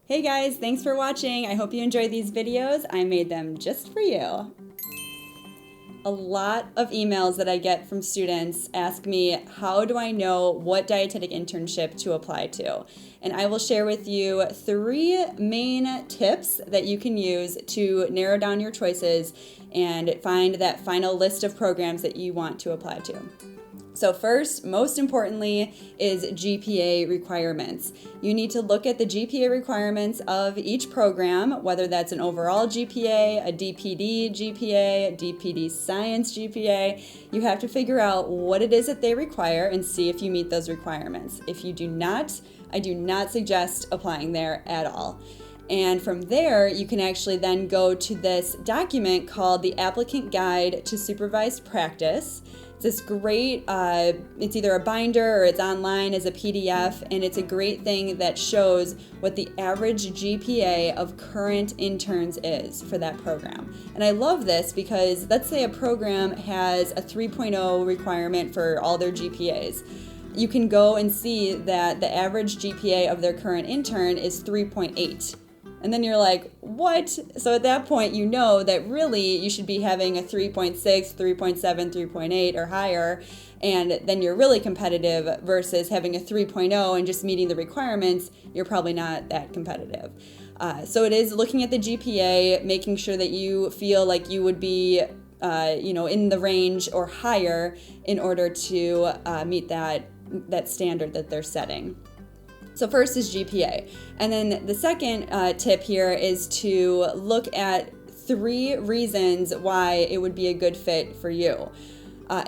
Hey guys, thanks for watching. I hope you enjoyed these videos. I made them just for you. A lot of emails that I get from students ask me, how do I know what dietetic internship to apply to? And I will share with you 3 main tips that you can use to narrow down your choices and find that final list of programs that you want to apply to. So first, most importantly, is GPA requirements. You need to look at the GPA requirements of each program, whether that's an overall GPA, a DPD GPA, a DPD Science GPA. You have to figure out what it is that they require and see if you meet those requirements. If you do not, I do not suggest applying there at all. And from there, you can actually then go to this document called the Applicant Guide to Supervised Practice. It's this great, it's either a binder or it's online as a PDF, and it's a great thing that shows what the average GPA of current interns is for that program. And I love this because let's say a program has a 3.0 requirement for all their GPAs. You can go and see that the average GPA of their current intern is 3.8. And then you're like, what? So at that point, you know that really you should be having a 3.6, 3.7, 3.8 or higher, and then you're really competitive versus having a 3.0 and just meeting the requirements, you're probably not that competitive. So it is looking at the GPA, making sure that you feel like you would be in the range or higher in order to meet that standard that they're setting. So first is GPA. And then the second tip here is to look at 3 reasons why it would be a good fit for you.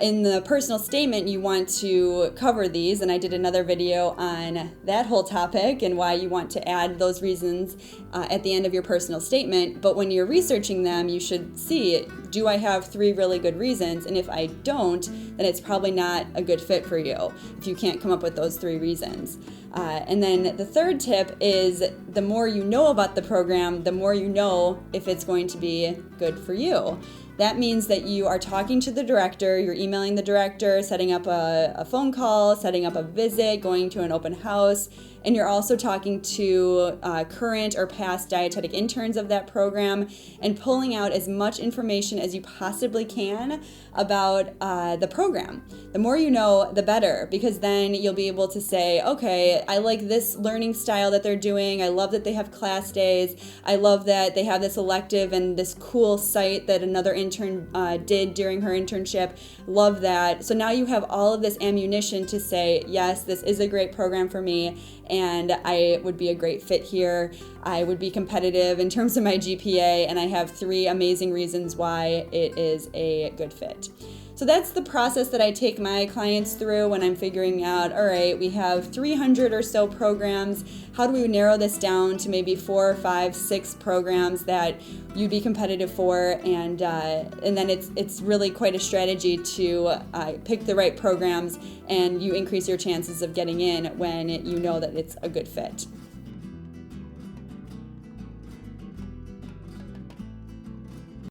In the personal statement, you want to cover these, and I did another video on that whole topic and why you want to add those reasons at the end of your personal statement. But when you're researching them, you should see, do I have 3 really good reasons? And if I don't, then it's probably not a good fit for you if you can't come up with those 3 reasons. And then the third tip is the more you know about the program, the more you know if it's going to be good for you. That means that you are talking to the director, you're emailing the director, setting up a phone call, setting up a visit, going to an open house, and you're also talking to current or past dietetic interns of that program and pulling out as much information as you possibly can about the program. The more you know, the better, because then you'll be able to say, okay, I like this learning style that they're doing. I love that they have class days. I love that they have this elective and this cool site that another intern did during her internship. Love that. So now you have all of this ammunition to say, yes, this is a great program for me, and I would be a great fit here. I would be competitive in terms of my GPA, and I have 3 amazing reasons why it is a good fit. So that's the process that I take my clients through when I'm figuring out, all right, we have 300 or so programs. How do we narrow this down to maybe 4, 5, 6 programs that you'd be competitive for? And then it's really quite a strategy to pick the right programs, and you increase your chances of getting in when you know that it's a good fit.